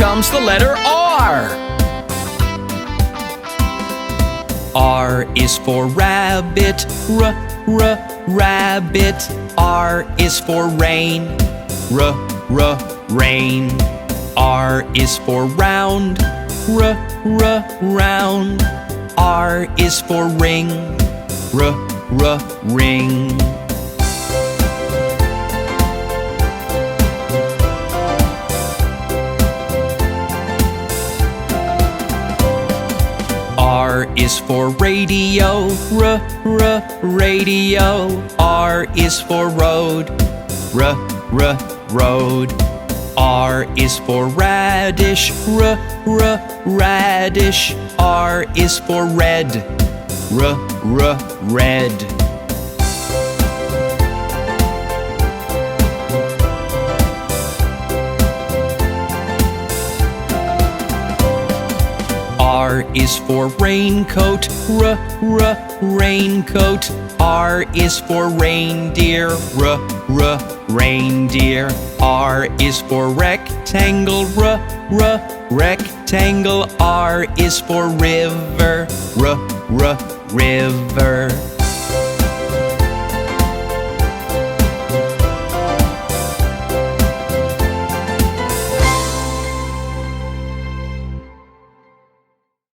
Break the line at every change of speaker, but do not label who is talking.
comes the letter R. R is for rabbit, rabbit. R is for rain, rain. R is for round, round. R is for ring, ring. R is for radio, radio. R is for road, road. R is for radish, radish. R is for red, red. R is for raincoat, raincoat. R is for reindeer, reindeer. R is for rectangle, rectangle. R is for river, river.